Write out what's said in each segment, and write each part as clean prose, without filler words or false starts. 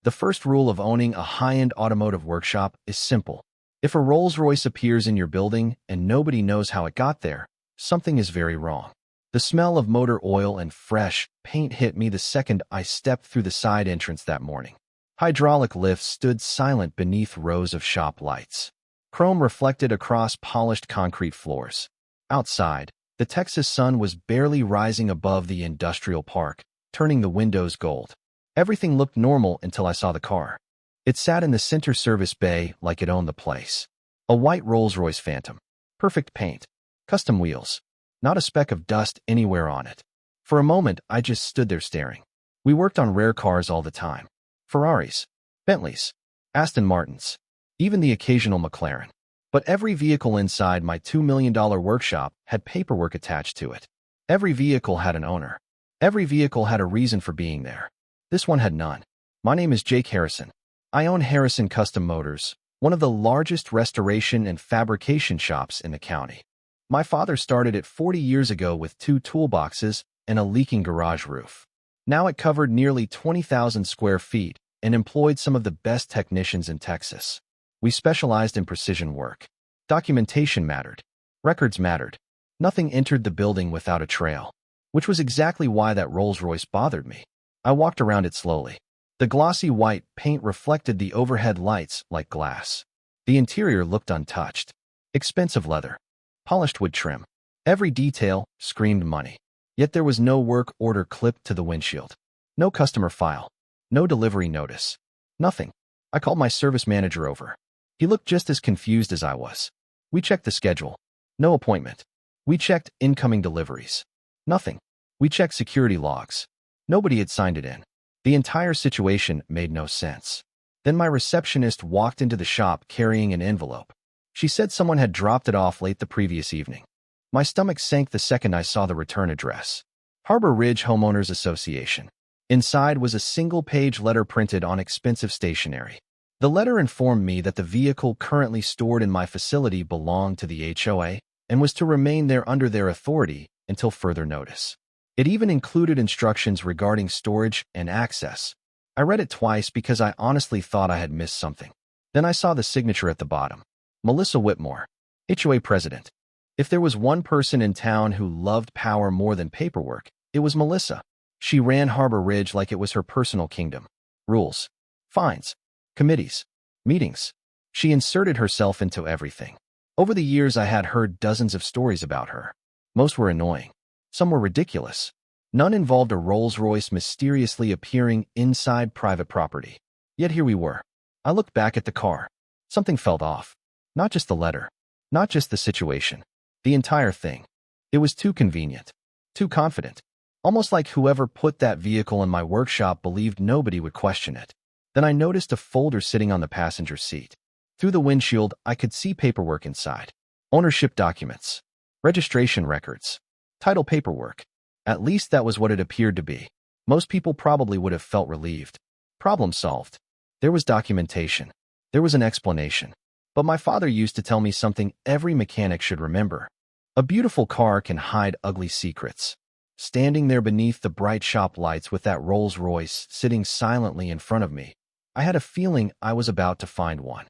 The first rule of owning a high-end automotive workshop is simple. If a Rolls-Royce appears in your building and nobody knows how it got there, something is very wrong. The smell of motor oil and fresh paint hit me the second I stepped through the side entrance that morning. Hydraulic lifts stood silent beneath rows of shop lights. Chrome reflected across polished concrete floors. Outside, the Texas sun was barely rising above the industrial park, turning the windows gold. Everything looked normal until I saw the car. It sat in the center service bay like it owned the place. A white Rolls-Royce Phantom. Perfect paint. Custom wheels. Not a speck of dust anywhere on it. For a moment, I just stood there staring. We worked on rare cars all the time. Ferraris, Bentleys, Aston Martins, even the occasional McLaren. But every vehicle inside my $2 million workshop had paperwork attached to it. Every vehicle had an owner. Every vehicle had a reason for being there. This one had none. My name is Jake Harrison. I own Harrison Custom Motors, one of the largest restoration and fabrication shops in the county. My father started it 40 years ago with 2 toolboxes and a leaking garage roof. Now it covered nearly 20,000 square feet and employed some of the best technicians in Texas. We specialized in precision work. Documentation mattered. Records mattered. Nothing entered the building without a trail, which was exactly why that Rolls-Royce bothered me. I walked around it slowly. The glossy white paint reflected the overhead lights like glass. The interior looked untouched. Expensive leather. Polished wood trim. Every detail screamed money. Yet there was no work order clipped to the windshield. No customer file. No delivery notice. Nothing. I called my service manager over. He looked just as confused as I was. We checked the schedule. No appointment. We checked incoming deliveries. Nothing. We checked security logs. Nobody had signed it in. The entire situation made no sense. Then my receptionist walked into the shop carrying an envelope. She said someone had dropped it off late the previous evening. My stomach sank the second I saw the return address. Harbor Ridge Homeowners Association. Inside was a single-page letter printed on expensive stationery. The letter informed me that the vehicle currently stored in my facility belonged to the HOA and was to remain there under their authority until further notice. It even included instructions regarding storage and access. I read it twice because I honestly thought I had missed something. Then I saw the signature at the bottom. Melissa Whitmore, HOA president. If there was one person in town who loved power more than paperwork, it was Melissa. She ran Harbor Ridge like it was her personal kingdom. Rules, fines, committees, meetings. She inserted herself into everything. Over the years, I had heard dozens of stories about her. Most were annoying. Some were ridiculous. None involved a Rolls-Royce mysteriously appearing inside private property. Yet here we were. I looked back at the car. Something felt off. Not just the letter. Not just the situation. The entire thing. It was too convenient. Too confident. Almost like whoever put that vehicle in my workshop believed nobody would question it. Then I noticed a folder sitting on the passenger seat. Through the windshield, I could see paperwork inside. Ownership documents. Registration records. Title paperwork. At least that was what it appeared to be. Most people probably would have felt relieved. Problem solved. There was documentation. There was an explanation. But my father used to tell me something every mechanic should remember. A beautiful car can hide ugly secrets. Standing there beneath the bright shop lights with that Rolls-Royce sitting silently in front of me, I had a feeling I was about to find one.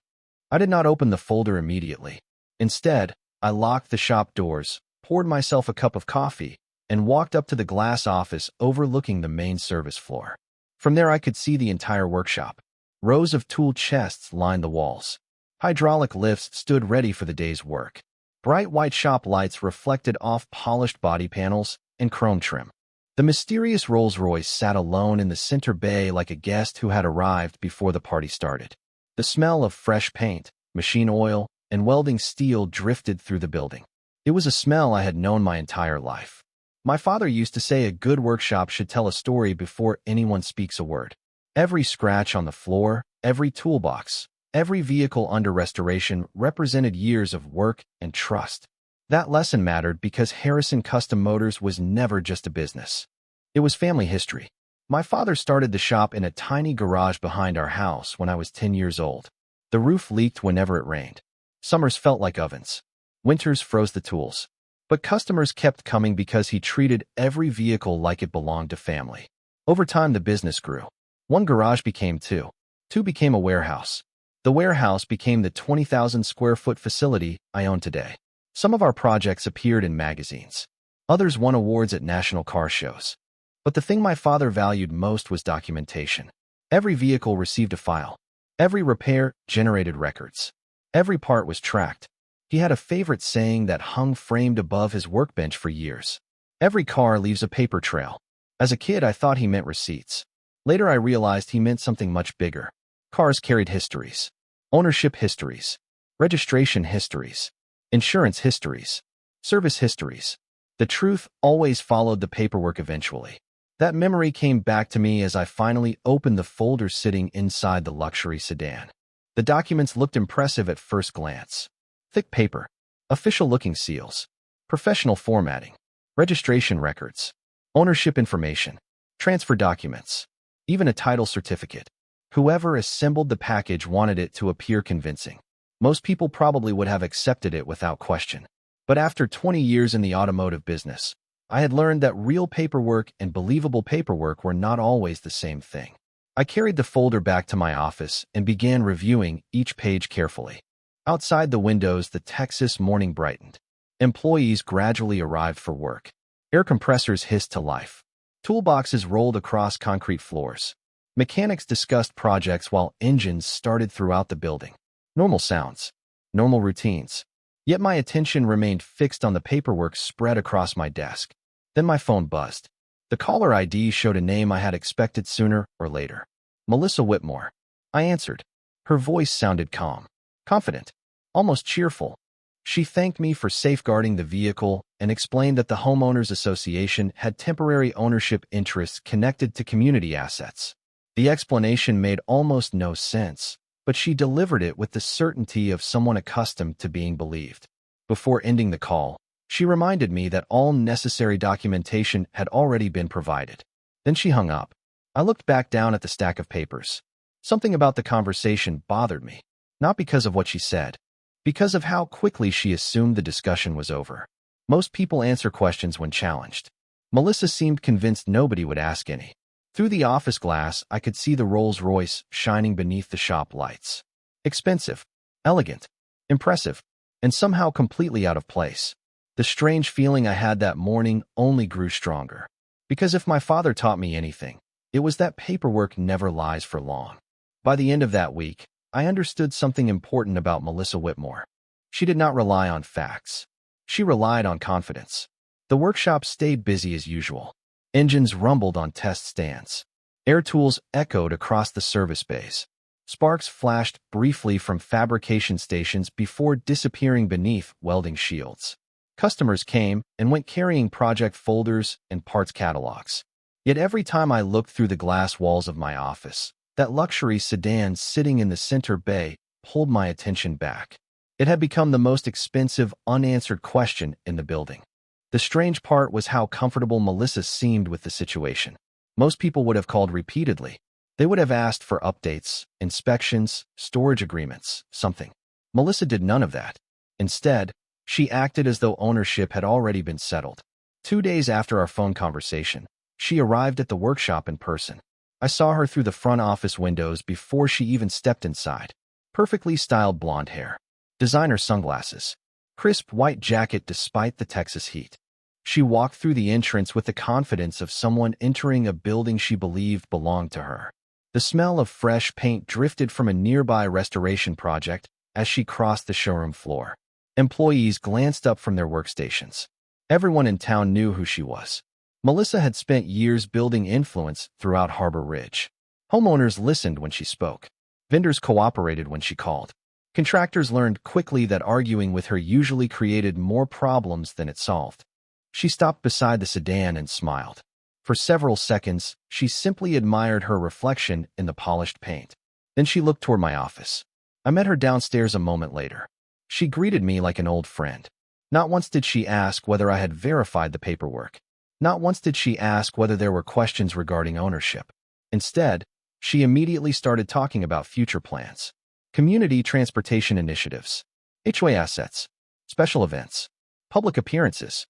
I did not open the folder immediately. Instead, I locked the shop doors, poured myself a cup of coffee, and walked up to the glass office overlooking the main service floor. From there I could see the entire workshop. Rows of tool chests lined the walls. Hydraulic lifts stood ready for the day's work. Bright white shop lights reflected off polished body panels and chrome trim. The mysterious Rolls-Royce sat alone in the center bay like a guest who had arrived before the party started. The smell of fresh paint, machine oil, and welding steel drifted through the building. It was a smell I had known my entire life. My father used to say a good workshop should tell a story before anyone speaks a word. Every scratch on the floor, every toolbox, every vehicle under restoration represented years of work and trust. That lesson mattered because Harrison Custom Motors was never just a business. It was family history. My father started the shop in a tiny garage behind our house when I was 10 years old. The roof leaked whenever it rained. Summers felt like ovens. Winters froze the tools. But customers kept coming because he treated every vehicle like it belonged to family. Over time, the business grew. One garage became 2, 2 became a warehouse. The warehouse became the 20,000 square foot facility I own today. Some of our projects appeared in magazines. Others won awards at national car shows. But the thing my father valued most was documentation. Every vehicle received a file. Every repair generated records. Every part was tracked. He had a favorite saying that hung framed above his workbench for years. Every car leaves a paper trail. As a kid, I thought he meant receipts. Later, I realized he meant something much bigger. Cars carried histories. Ownership histories. Registration histories. Insurance histories. Service histories. The truth always followed the paperwork eventually. That memory came back to me as I finally opened the folder sitting inside the luxury sedan. The documents looked impressive at first glance. Thick paper, official-looking seals, professional formatting, registration records, ownership information, transfer documents, even a title certificate. Whoever assembled the package wanted it to appear convincing. Most people probably would have accepted it without question. But after 20 years in the automotive business, I had learned that real paperwork and believable paperwork were not always the same thing. I carried the folder back to my office and began reviewing each page carefully. Outside the windows, the Texas morning brightened. Employees gradually arrived for work. Air compressors hissed to life. Toolboxes rolled across concrete floors. Mechanics discussed projects while engines started throughout the building. Normal sounds. Normal routines. Yet my attention remained fixed on the paperwork spread across my desk. Then my phone buzzed. The caller ID showed a name I had expected sooner or later. Melissa Whitmore. I answered. Her voice sounded calm, confident, almost cheerful. She thanked me for safeguarding the vehicle and explained that the Homeowners Association had temporary ownership interests connected to community assets. The explanation made almost no sense, but she delivered it with the certainty of someone accustomed to being believed. Before ending the call, she reminded me that all necessary documentation had already been provided. Then she hung up. I looked back down at the stack of papers. Something about the conversation bothered me, not because of what she said, because of how quickly she assumed the discussion was over. Most people answer questions when challenged. Melissa seemed convinced nobody would ask any. Through the office glass, I could see the Rolls-Royce shining beneath the shop lights. Expensive, elegant, impressive, and somehow completely out of place. The strange feeling I had that morning only grew stronger. Because if my father taught me anything, it was that paperwork never lies for long. By the end of that week, I understood something important about Melissa Whitmore. She did not rely on facts. She relied on confidence. The workshop stayed busy as usual. Engines rumbled on test stands. Air tools echoed across the service bays. Sparks flashed briefly from fabrication stations before disappearing beneath welding shields. Customers came and went carrying project folders and parts catalogs. Yet every time I looked through the glass walls of my office, that luxury sedan sitting in the center bay pulled my attention back. It had become the most expensive, unanswered question in the building. The strange part was how comfortable Melissa seemed with the situation. Most people would have called repeatedly. They would have asked for updates, inspections, storage agreements, something. Melissa did none of that. Instead, she acted as though ownership had already been settled. 2 days after our phone conversation, she arrived at the workshop in person. I saw her through the front office windows before she even stepped inside. Perfectly styled blonde hair, designer sunglasses, crisp white jacket despite the Texas heat. She walked through the entrance with the confidence of someone entering a building she believed belonged to her. The smell of fresh paint drifted from a nearby restoration project as she crossed the showroom floor. Employees glanced up from their workstations. Everyone in town knew who she was. Melissa had spent years building influence throughout Harbor Ridge. Homeowners listened when she spoke. Vendors cooperated when she called. Contractors learned quickly that arguing with her usually created more problems than it solved. She stopped beside the sedan and smiled. For several seconds, she simply admired her reflection in the polished paint. Then she looked toward my office. I met her downstairs a moment later. She greeted me like an old friend. Not once did she ask whether I had verified the paperwork. Not once did she ask whether there were questions regarding ownership. Instead, she immediately started talking about future plans, community transportation initiatives, HOA assets, special events, public appearances.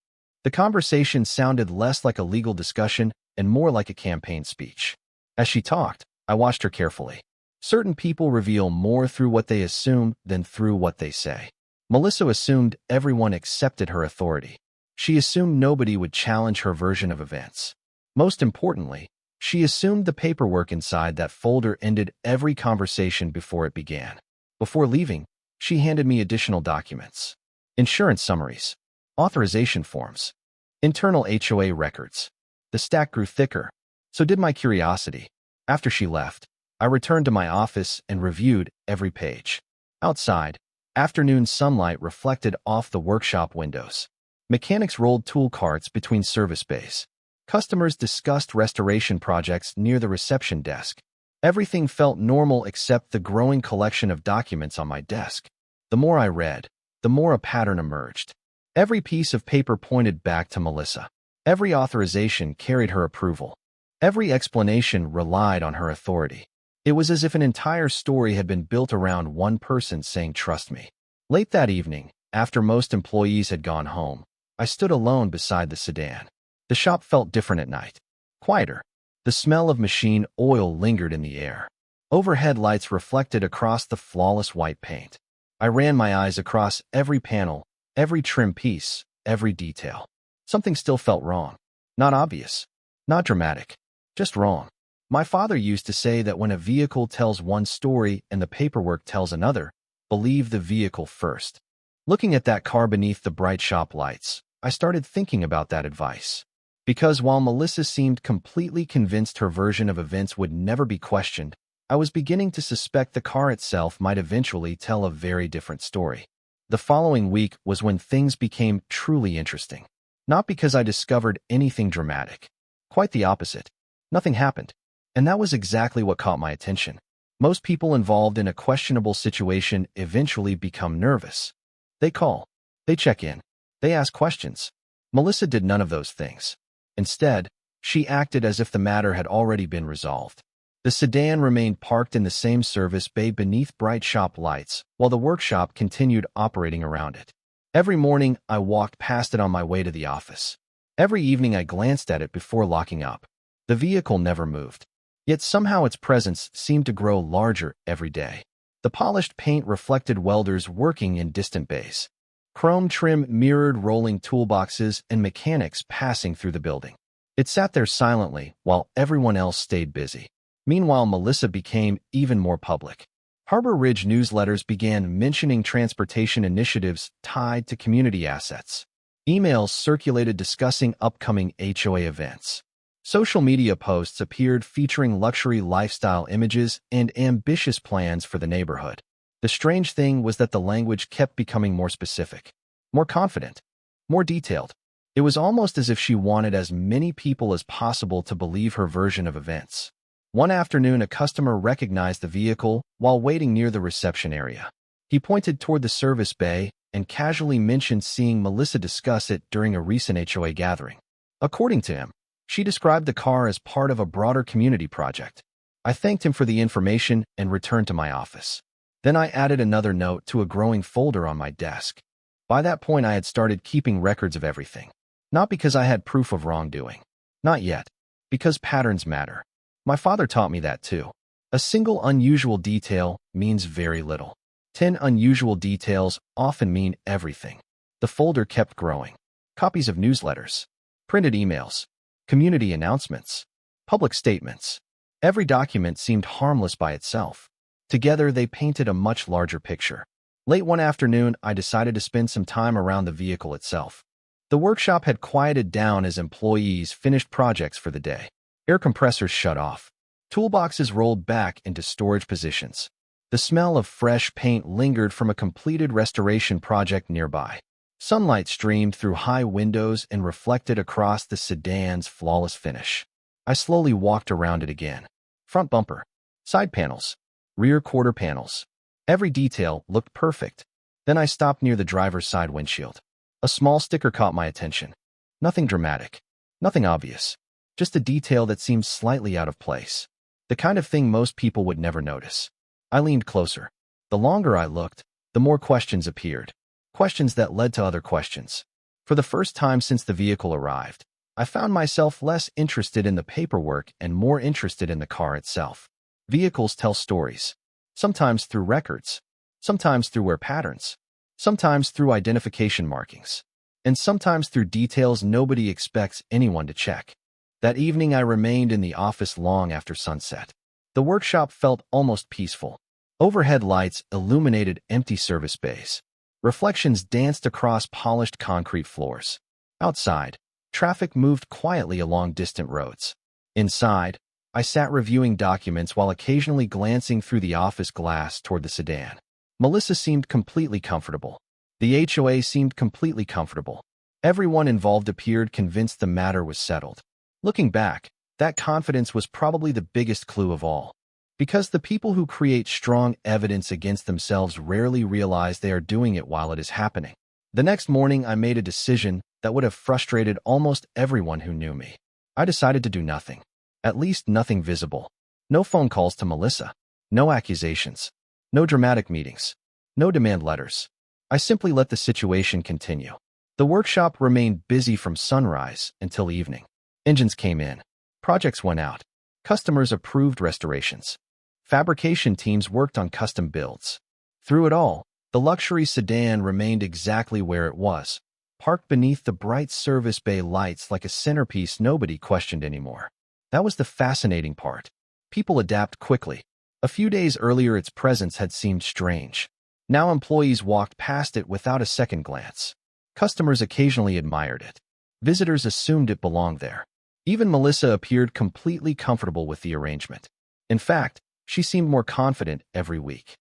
The conversation sounded less like a legal discussion and more like a campaign speech. As she talked, I watched her carefully. Certain people reveal more through what they assume than through what they say. Melissa assumed everyone accepted her authority. She assumed nobody would challenge her version of events. Most importantly, she assumed the paperwork inside that folder ended every conversation before it began. Before leaving, she handed me additional documents: insurance summaries, authorization forms, internal HOA records. The stack grew thicker. So did my curiosity. After she left, I returned to my office and reviewed every page. Outside, afternoon sunlight reflected off the workshop windows. Mechanics rolled tool carts between service bays. Customers discussed restoration projects near the reception desk. Everything felt normal except the growing collection of documents on my desk. The more I read, the more a pattern emerged. Every piece of paper pointed back to Melissa. Every authorization carried her approval. Every explanation relied on her authority. It was as if an entire story had been built around one person saying, "Trust me." Late that evening, after most employees had gone home, I stood alone beside the sedan. The shop felt different at night. Quieter. The smell of machine oil lingered in the air. Overhead lights reflected across the flawless white paint. I ran my eyes across every panel, every trim piece, every detail. Something still felt wrong. Not obvious. Not dramatic. Just wrong. My father used to say that when a vehicle tells one story and the paperwork tells another, believe the vehicle first. Looking at that car beneath the bright shop lights, I started thinking about that advice. Because while Melissa seemed completely convinced her version of events would never be questioned, I was beginning to suspect the car itself might eventually tell a very different story. The following week was when things became truly interesting. Not because I discovered anything dramatic. Quite the opposite. Nothing happened. And that was exactly what caught my attention. Most people involved in a questionable situation eventually become nervous. They call. They check in. They ask questions. Melissa did none of those things. Instead, she acted as if the matter had already been resolved. The sedan remained parked in the same service bay beneath bright shop lights, while the workshop continued operating around it. Every morning, I walked past it on my way to the office. Every evening, I glanced at it before locking up. The vehicle never moved. Yet somehow its presence seemed to grow larger every day. The polished paint reflected welders working in distant bays. Chrome trim mirrored rolling toolboxes and mechanics passing through the building. It sat there silently while everyone else stayed busy. Meanwhile, Melissa became even more public. Harbor Ridge newsletters began mentioning transportation initiatives tied to community assets. Emails circulated discussing upcoming HOA events. Social media posts appeared featuring luxury lifestyle images and ambitious plans for the neighborhood. The strange thing was that the language kept becoming more specific, more confident, more detailed. It was almost as if she wanted as many people as possible to believe her version of events. One afternoon, a customer recognized the vehicle while waiting near the reception area. He pointed toward the service bay and casually mentioned seeing Melissa discuss it during a recent HOA gathering. According to him, she described the car as part of a broader community project. I thanked him for the information and returned to my office. Then I added another note to a growing folder on my desk. By that point, I had started keeping records of everything. Not because I had proof of wrongdoing. Not yet. Because patterns matter. My father taught me that too. A single unusual detail means very little. 10 unusual details often mean everything. The folder kept growing. Copies of newsletters, printed emails, community announcements, public statements. Every document seemed harmless by itself. Together, they painted a much larger picture. Late one afternoon, I decided to spend some time around the vehicle itself. The workshop had quieted down as employees finished projects for the day. Air compressors shut off. Toolboxes rolled back into storage positions. The smell of fresh paint lingered from a completed restoration project nearby. Sunlight streamed through high windows and reflected across the sedan's flawless finish. I slowly walked around it again. Front bumper, side panels, rear quarter panels. Every detail looked perfect. Then I stopped near the driver's side windshield. A small sticker caught my attention. Nothing dramatic. Nothing obvious. Just a detail that seemed slightly out of place. The kind of thing most people would never notice. I leaned closer. The longer I looked, the more questions appeared. Questions that led to other questions. For the first time since the vehicle arrived, I found myself less interested in the paperwork and more interested in the car itself. Vehicles tell stories, sometimes through records, sometimes through wear patterns, sometimes through identification markings, and sometimes through details nobody expects anyone to check. That evening I remained in the office long after sunset. The workshop felt almost peaceful. Overhead lights illuminated empty service bays. Reflections danced across polished concrete floors. Outside, traffic moved quietly along distant roads. Inside, I sat reviewing documents while occasionally glancing through the office glass toward the sedan. Melissa seemed completely comfortable. The HOA seemed completely comfortable. Everyone involved appeared convinced the matter was settled. Looking back, that confidence was probably the biggest clue of all. Because the people who create strong evidence against themselves rarely realize they are doing it while it is happening. The next morning, I made a decision that would have frustrated almost everyone who knew me. I decided to do nothing. At least nothing visible. No phone calls to Melissa. No accusations. No dramatic meetings. No demand letters. I simply let the situation continue. The workshop remained busy from sunrise until evening. Engines came in. Projects went out. Customers approved restorations. Fabrication teams worked on custom builds. Through it all, the luxury sedan remained exactly where it was, parked beneath the bright service bay lights like a centerpiece nobody questioned anymore. That was the fascinating part. People adapt quickly. A few days earlier, its presence had seemed strange. Now employees walked past it without a second glance. Customers occasionally admired it. Visitors assumed it belonged there. Even Melissa appeared completely comfortable with the arrangement. In fact, she seemed more confident every week.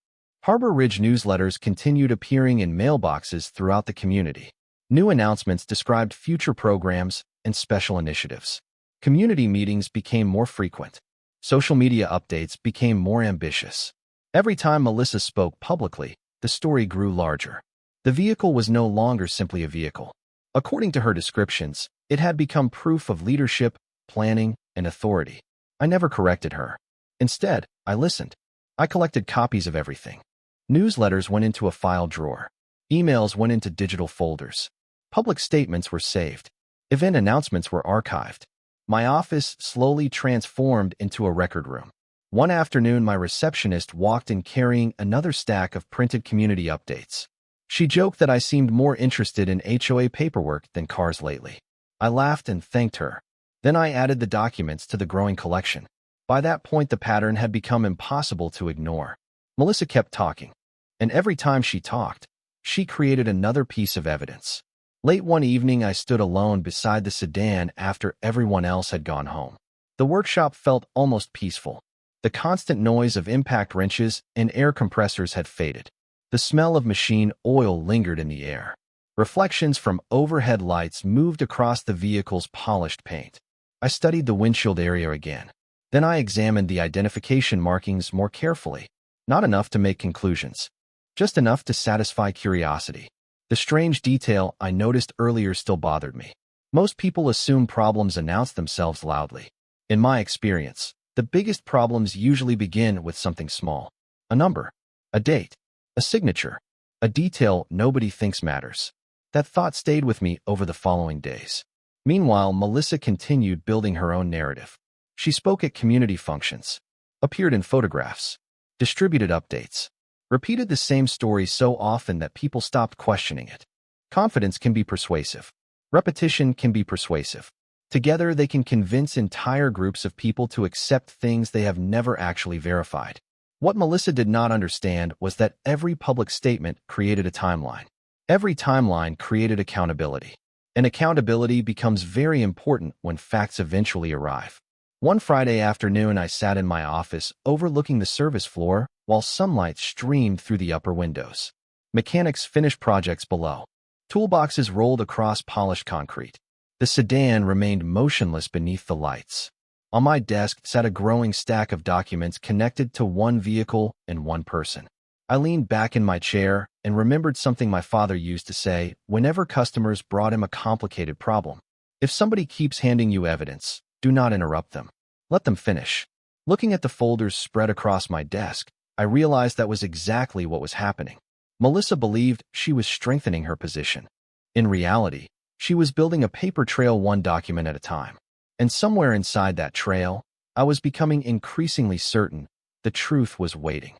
Harbor Ridge newsletters continued appearing in mailboxes throughout the community. New announcements described future programs and special initiatives. Community meetings became more frequent. Social media updates became more ambitious. Every time Melissa spoke publicly, the story grew larger. The vehicle was no longer simply a vehicle. According to her descriptions, it had become proof of leadership, planning, and authority. I never corrected her. Instead, I listened. I collected copies of everything. Newsletters went into a file drawer. Emails went into digital folders. Public statements were saved. Event announcements were archived. My office slowly transformed into a record room. One afternoon, my receptionist walked in carrying another stack of printed community updates. She joked that I seemed more interested in HOA paperwork than cars lately. I laughed and thanked her. Then I added the documents to the growing collection. By that point, the pattern had become impossible to ignore. Melissa kept talking, and every time she talked, she created another piece of evidence. Late one evening, I stood alone beside the sedan after everyone else had gone home. The workshop felt almost peaceful. The constant noise of impact wrenches and air compressors had faded. The smell of machine oil lingered in the air. Reflections from overhead lights moved across the vehicle's polished paint. I studied the windshield area again. Then I examined the identification markings more carefully. Not enough to make conclusions, just enough to satisfy curiosity. The strange detail I noticed earlier still bothered me. Most people assume problems announce themselves loudly. In my experience, the biggest problems usually begin with something small. A number, a date, a signature, a detail nobody thinks matters. That thought stayed with me over the following days. Meanwhile, Melissa continued building her own narrative. She spoke at community functions, appeared in photographs, distributed updates, repeated the same story so often that people stopped questioning it. Confidence can be persuasive. Repetition can be persuasive. Together, they can convince entire groups of people to accept things they have never actually verified. What Melissa did not understand was that every public statement created a timeline. Every timeline created accountability. And accountability becomes very important when facts eventually arrive. One Friday afternoon, I sat in my office overlooking the service floor while sunlight streamed through the upper windows. Mechanics finished projects below. Toolboxes rolled across polished concrete. The sedan remained motionless beneath the lights. On my desk sat a growing stack of documents connected to one vehicle and one person. I leaned back in my chair and remembered something my father used to say whenever customers brought him a complicated problem. If somebody keeps handing you evidence, do not interrupt them. Let them finish. Looking at the folders spread across my desk, I realized that was exactly what was happening. Melissa believed she was strengthening her position. In reality, she was building a paper trail one document at a time. And somewhere inside that trail, I was becoming increasingly certain The truth was waiting.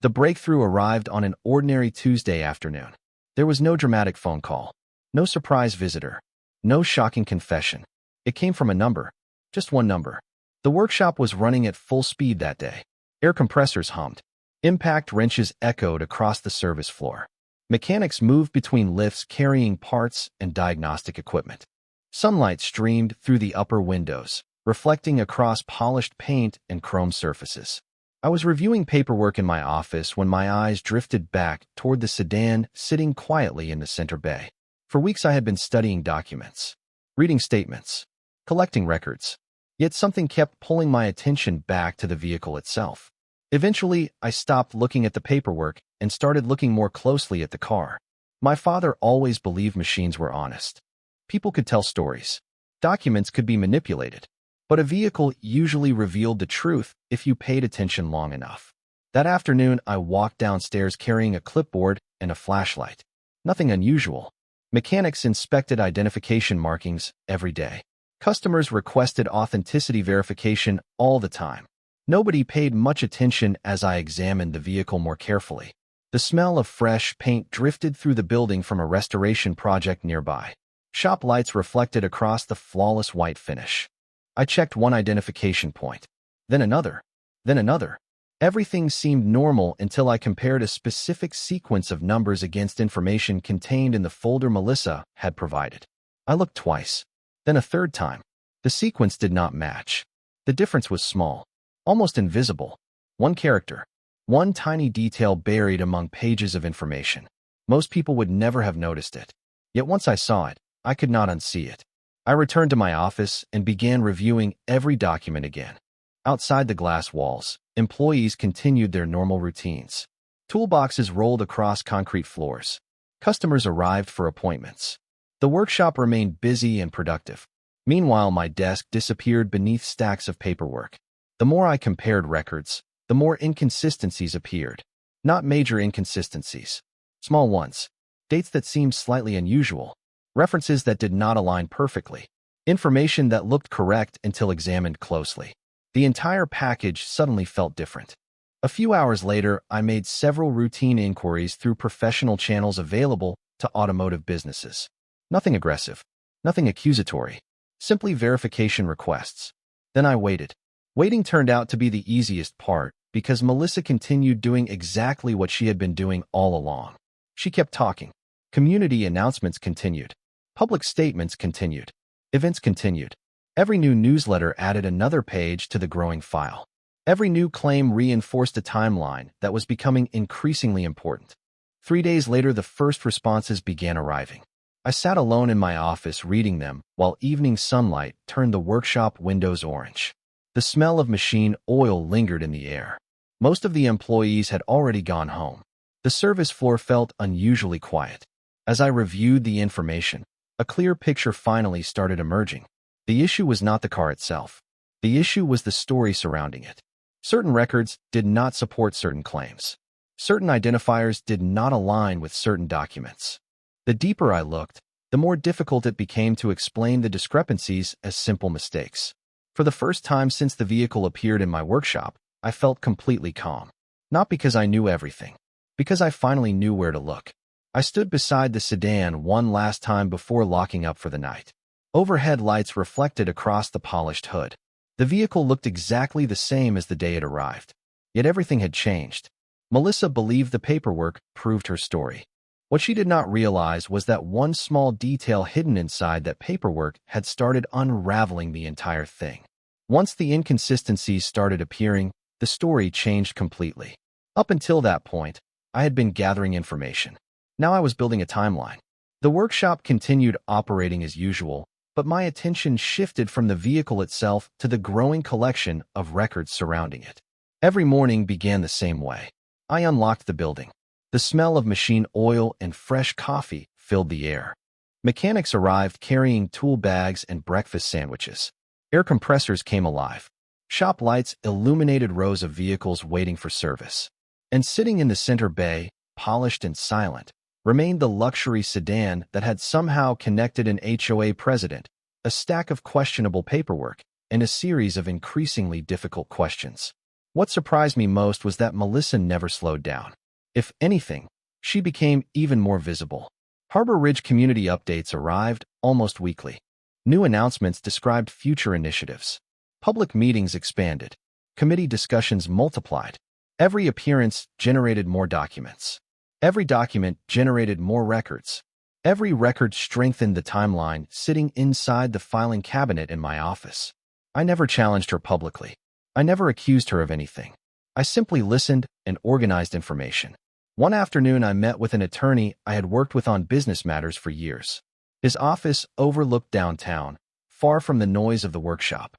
The breakthrough arrived on an ordinary Tuesday afternoon. There was no dramatic phone call, no surprise visitor, no shocking confession. It came from a number, just one number. The workshop was running at full speed that day. Air compressors hummed. Impact wrenches echoed across the service floor. Mechanics moved between lifts carrying parts and diagnostic equipment. Sunlight streamed through the upper windows, reflecting across polished paint and chrome surfaces. I was reviewing paperwork in my office when my eyes drifted back toward the sedan sitting quietly in the center bay. For weeks I had been studying documents, reading statements, collecting records. Yet something kept pulling my attention back to the vehicle itself. Eventually, I stopped looking at the paperwork and started looking more closely at the car. My father always believed machines were honest. People could tell stories. Documents could be manipulated. But a vehicle usually revealed the truth if you paid attention long enough. That afternoon, I walked downstairs carrying a clipboard and a flashlight. Nothing unusual. Mechanics inspected identification markings every day. Customers requested authenticity verification all the time. Nobody paid much attention as I examined the vehicle more carefully. The smell of fresh paint drifted through the building from a restoration project nearby. Shop lights reflected across the flawless white finish. I checked one identification point, then another, then another. Everything seemed normal until I compared a specific sequence of numbers against information contained in the folder Melissa had provided. I looked twice, then a third time. The sequence did not match. The difference was small, almost invisible. One character, one tiny detail buried among pages of information. Most people would never have noticed it. Yet once I saw it, I could not unsee it. I returned to my office and began reviewing every document again. Outside the glass walls, employees continued their normal routines. Toolboxes rolled across concrete floors. Customers arrived for appointments. The workshop remained busy and productive. Meanwhile, my desk disappeared beneath stacks of paperwork. The more I compared records, the more inconsistencies appeared. Not major inconsistencies. Small ones. Dates that seemed slightly unusual. References that did not align perfectly. Information that looked correct until examined closely. The entire package suddenly felt different. A few hours later, I made several routine inquiries through professional channels available to automotive businesses. Nothing aggressive. Nothing accusatory. Simply verification requests. Then I waited. Waiting turned out to be the easiest part because Melissa continued doing exactly what she had been doing all along. She kept talking. Community announcements continued. Public statements continued. Events continued. Every new newsletter added another page to the growing file. Every new claim reinforced a timeline that was becoming increasingly important. 3 days later, the first responses began arriving. I sat alone in my office reading them while evening sunlight turned the workshop windows orange. The smell of machine oil lingered in the air. Most of the employees had already gone home. The service floor felt unusually quiet. As I reviewed the information, a clear picture finally started emerging. The issue was not the car itself. The issue was the story surrounding it. Certain records did not support certain claims. Certain identifiers did not align with certain documents. The deeper I looked, the more difficult it became to explain the discrepancies as simple mistakes. For the first time since the vehicle appeared in my workshop, I felt completely calm. Not because I knew everything, because I finally knew where to look. I stood beside the sedan one last time before locking up for the night. Overhead lights reflected across the polished hood. The vehicle looked exactly the same as the day it arrived. Yet everything had changed. Melissa believed the paperwork proved her story. What she did not realize was that one small detail hidden inside that paperwork had started unraveling the entire thing. Once the inconsistencies started appearing, the story changed completely. Up until that point, I had been gathering information. Now I was building a timeline. The workshop continued operating as usual, but my attention shifted from the vehicle itself to the growing collection of records surrounding it. Every morning began the same way. I unlocked the building. The smell of machine oil and fresh coffee filled the air. Mechanics arrived carrying tool bags and breakfast sandwiches. Air compressors came alive. Shop lights illuminated rows of vehicles waiting for service. And sitting in the center bay, polished and silent, remained the luxury sedan that had somehow connected an HOA president, a stack of questionable paperwork, and a series of increasingly difficult questions. What surprised me most was that Melissa never slowed down. If anything, she became even more visible. Harbor Ridge community updates arrived almost weekly. New announcements described future initiatives. Public meetings expanded. Committee discussions multiplied. Every appearance generated more documents. Every document generated more records. Every record strengthened the timeline sitting inside the filing cabinet in my office. I never challenged her publicly. I never accused her of anything. I simply listened and organized information. One afternoon, I met with an attorney I had worked with on business matters for years. His office overlooked downtown, far from the noise of the workshop.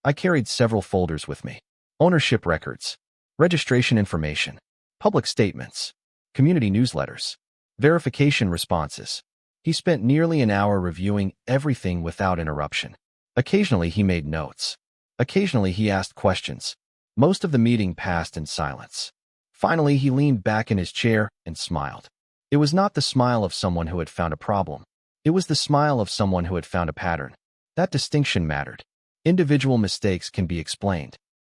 I carried several folders with me. Ownership records, registration information, public statements, community newsletters, verification responses. He spent nearly an hour reviewing everything without interruption. Occasionally, he made notes. Occasionally, he asked questions. Most of the meeting passed in silence. Finally, he leaned back in his chair and smiled. It was not the smile of someone who had found a problem. It was the smile of someone who had found a pattern. That distinction mattered. Individual mistakes can be explained.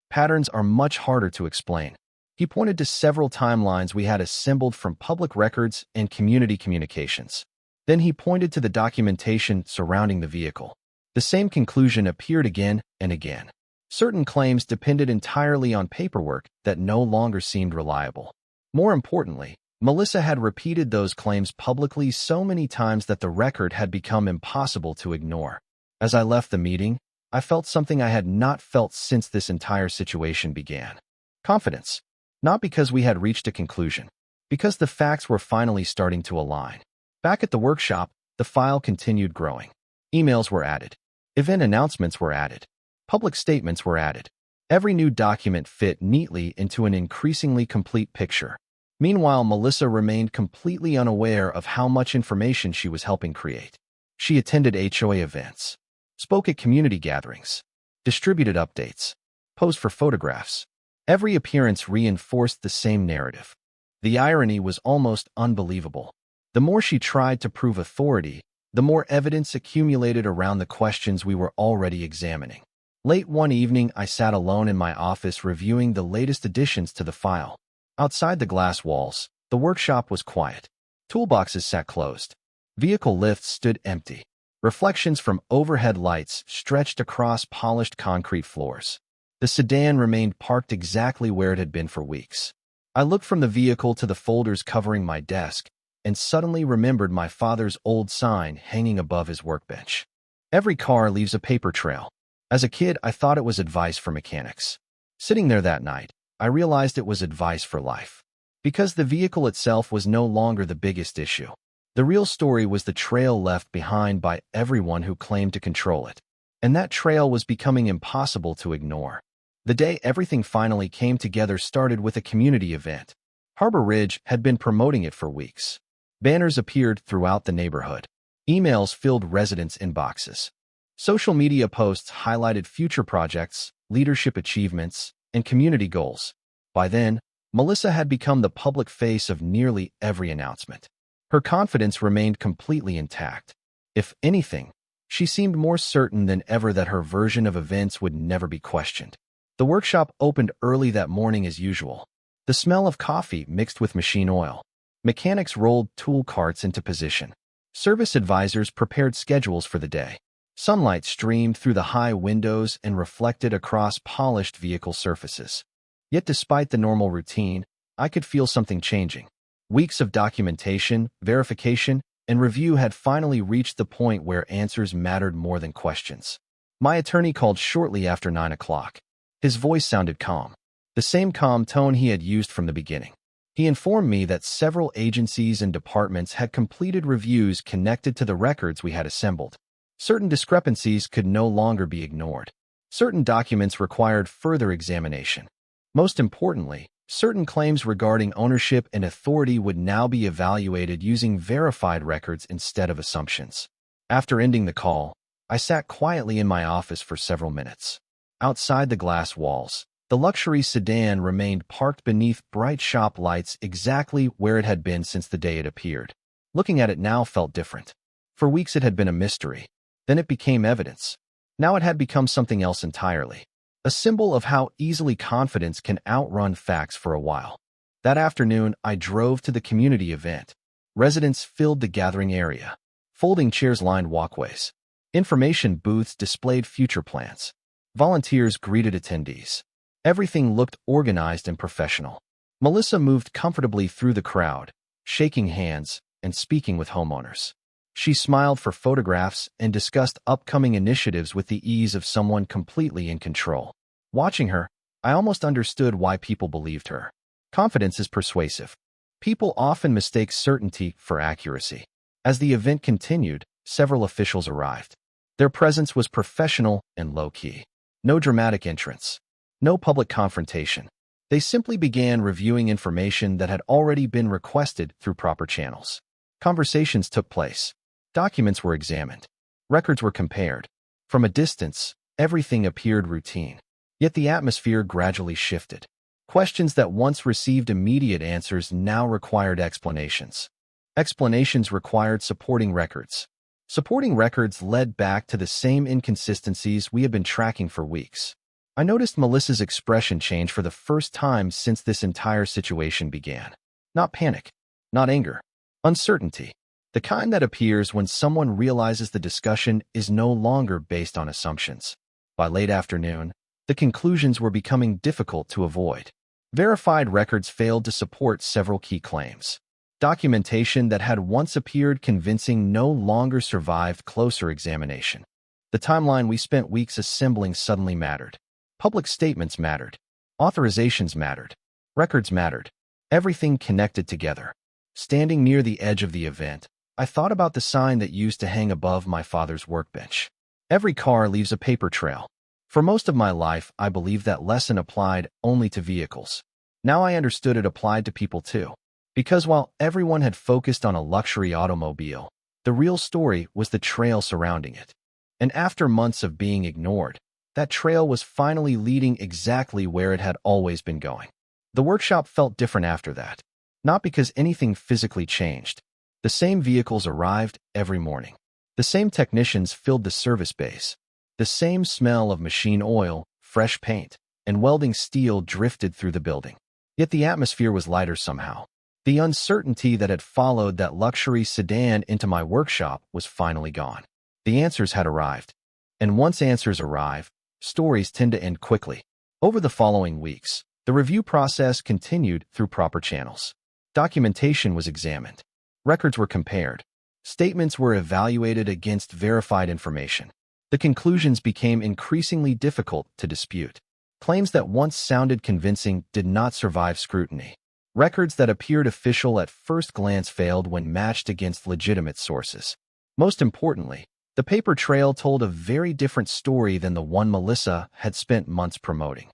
Patterns are much harder to explain. He pointed to several timelines we had assembled from public records and community communications. Then he pointed to the documentation surrounding the vehicle. The same conclusion appeared again and again. Certain claims depended entirely on paperwork that no longer seemed reliable. More importantly, Melissa had repeated those claims publicly so many times that the record had become impossible to ignore. As I left the meeting, I felt something I had not felt since this entire situation began. Confidence. Not because we had reached a conclusion, because the facts were finally starting to align. Back at the workshop, the file continued growing. Emails were added. Event announcements were added. Public statements were added. Every new document fit neatly into an increasingly complete picture. Meanwhile, Melissa remained completely unaware of how much information she was helping create. She attended HOA events, spoke at community gatherings, distributed updates, posed for photographs. Every appearance reinforced the same narrative. The irony was almost unbelievable. The more she tried to prove authority, the more evidence accumulated around the questions we were already examining. Late one evening, I sat alone in my office reviewing the latest additions to the file. Outside the glass walls, the workshop was quiet. Toolboxes sat closed. Vehicle lifts stood empty. Reflections from overhead lights stretched across polished concrete floors. The sedan remained parked exactly where it had been for weeks. I looked from the vehicle to the folders covering my desk, and suddenly remembered my father's old sign hanging above his workbench. Every car leaves a paper trail. As a kid, I thought it was advice for mechanics. Sitting there that night, I realized it was advice for life. Because the vehicle itself was no longer the biggest issue. The real story was the trail left behind by everyone who claimed to control it. And that trail was becoming impossible to ignore. The day everything finally came together started with a community event. Harbor Ridge had been promoting it for weeks. Banners appeared throughout the neighborhood. Emails filled residents' inboxes. Social media posts highlighted future projects, leadership achievements, and community goals. By then, Melissa had become the public face of nearly every announcement. Her confidence remained completely intact. If anything, she seemed more certain than ever that her version of events would never be questioned. The workshop opened early that morning as usual. The smell of coffee mixed with machine oil. Mechanics rolled tool carts into position. Service advisors prepared schedules for the day. Sunlight streamed through the high windows and reflected across polished vehicle surfaces. Yet despite the normal routine, I could feel something changing. Weeks of documentation, verification, and review had finally reached the point where answers mattered more than questions. My attorney called shortly after 9 o'clock. His voice sounded calm, the same calm tone he had used from the beginning. He informed me that several agencies and departments had completed reviews connected to the records we had assembled. Certain discrepancies could no longer be ignored. Certain documents required further examination. Most importantly, certain claims regarding ownership and authority would now be evaluated using verified records instead of assumptions. After ending the call, I sat quietly in my office for several minutes. Outside the glass walls, the luxury sedan remained parked beneath bright shop lights exactly where it had been since the day it appeared. Looking at it now felt different. For weeks it had been a mystery. Then it became evidence. Now it had become something else entirely. a symbol of how easily confidence can outrun facts for a while. That afternoon, I drove to the community event. Residents filled the gathering area. Folding chairs lined walkways. Information booths displayed future plans. Volunteers greeted attendees. Everything looked organized and professional. Melissa moved comfortably through the crowd, shaking hands and speaking with homeowners. She smiled for photographs and discussed upcoming initiatives with the ease of someone completely in control. Watching her, I almost understood why people believed her. Confidence is persuasive. People often mistake certainty for accuracy. As the event continued, several officials arrived. Their presence was professional and low-key. No dramatic entrance. No public confrontation. They simply began reviewing information that had already been requested through proper channels. Conversations took place. Documents were examined. Records were compared. From a distance, everything appeared routine. Yet the atmosphere gradually shifted. Questions that once received immediate answers now required explanations. Explanations required supporting records. Supporting records led back to the same inconsistencies we had been tracking for weeks. I noticed Melissa's expression change for the first time since this entire situation began. Not panic, not anger, uncertainty. The kind that appears when someone realizes the discussion is no longer based on assumptions. By late afternoon, the conclusions were becoming difficult to avoid. Verified records failed to support several key claims. Documentation that had once appeared convincing no longer survived closer examination. The timeline we spent weeks assembling suddenly mattered. Public statements mattered. Authorizations mattered. Records mattered. Everything connected together. Standing near the edge of the event, I thought about the sign that used to hang above my father's workbench. Every car leaves a paper trail. For most of my life, I believed that lesson applied only to vehicles. Now I understood it applied to people too. Because while everyone had focused on a luxury automobile, the real story was the trail surrounding it. And after months of being ignored, that trail was finally leading exactly where it had always been going. The workshop felt different after that. Not because anything physically changed. The same vehicles arrived every morning. The same technicians filled the service bays. The same smell of machine oil, fresh paint, and welding steel drifted through the building. Yet the atmosphere was lighter somehow. The uncertainty that had followed that luxury sedan into my workshop was finally gone. The answers had arrived. And once answers arrive, stories tend to end quickly. Over the following weeks, the review process continued through proper channels. Documentation was examined. Records were compared. Statements were evaluated against verified information. The conclusions became increasingly difficult to dispute. Claims that once sounded convincing did not survive scrutiny. Records that appeared official at first glance failed when matched against legitimate sources. Most importantly, the paper trail told a very different story than the one Melissa had spent months promoting.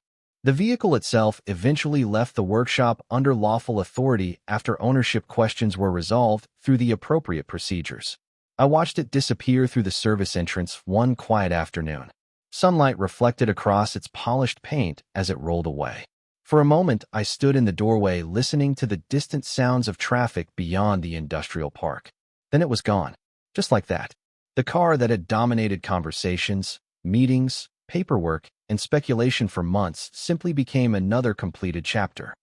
The vehicle itself eventually left the workshop under lawful authority after ownership questions were resolved through the appropriate procedures. I watched it disappear through the service entrance one quiet afternoon. Sunlight reflected across its polished paint as it rolled away. For a moment, I stood in the doorway listening to the distant sounds of traffic beyond the industrial park. Then it was gone. Just like that. The car that had dominated conversations, meetings, paperwork, and speculation for months simply became another completed chapter.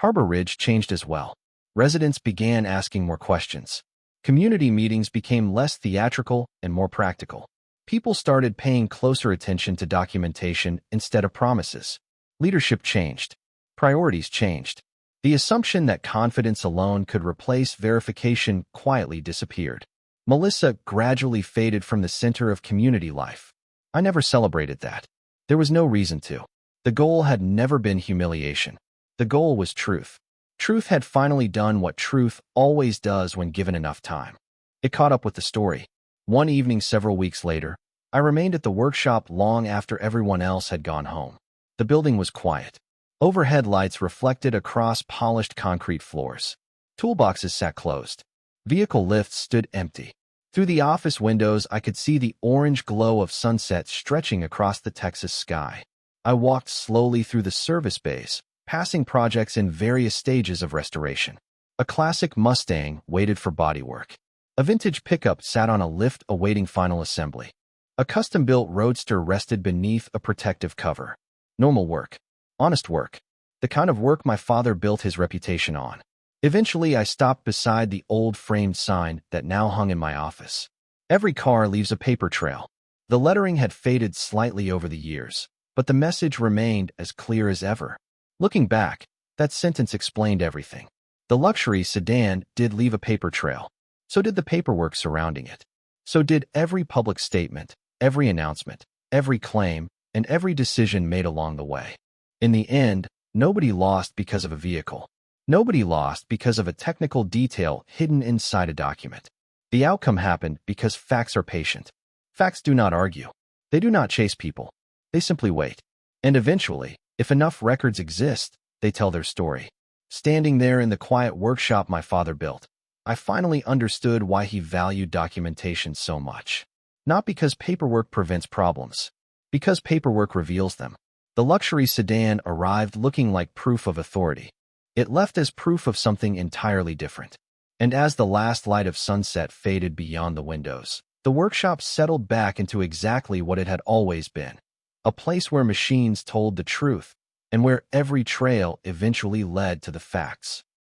Harbor Ridge changed as well. Residents began asking more questions. Community meetings became less theatrical and more practical. People started paying closer attention to documentation instead of promises. Leadership changed. Priorities changed. The assumption that confidence alone could replace verification quietly disappeared. Melissa gradually faded from the center of community life. I never celebrated that. There was no reason to. The goal had never been humiliation. The goal was truth. Truth had finally done what truth always does when given enough time. It caught up with the story. One evening several weeks later, I remained at the workshop long after everyone else had gone home. The building was quiet. Overhead lights reflected across polished concrete floors. Toolboxes sat closed. Vehicle lifts stood empty. Through the office windows, I could see the orange glow of sunset stretching across the Texas sky. I walked slowly through the service bays, passing projects in various stages of restoration. A classic Mustang waited for bodywork. A vintage pickup sat on a lift awaiting final assembly. A custom-built roadster rested beneath a protective cover. Normal work. Honest work. The kind of work my father built his reputation on. Eventually, I stopped beside the old framed sign that now hung in my office. Every car leaves a paper trail. The lettering had faded slightly over the years, but the message remained as clear as ever. Looking back, that sentence explained everything. The luxury sedan did leave a paper trail. So did the paperwork surrounding it. So did every public statement, every announcement, every claim, and every decision made along the way. In the end, nobody lost because of a vehicle. Nobody lost because of a technical detail hidden inside a document. The outcome happened because facts are patient. Facts do not argue. They do not chase people. They simply wait. And eventually, if enough records exist, they tell their story. Standing there in the quiet workshop my father built, I finally understood why he valued documentation so much. Not because paperwork prevents problems, because paperwork reveals them. The luxury sedan arrived looking like proof of authority. It left as proof of something entirely different. And as the last light of sunset faded beyond the windows, the workshop settled back into exactly what it had always been. A place where machines told the truth, and where every trail eventually led to the facts.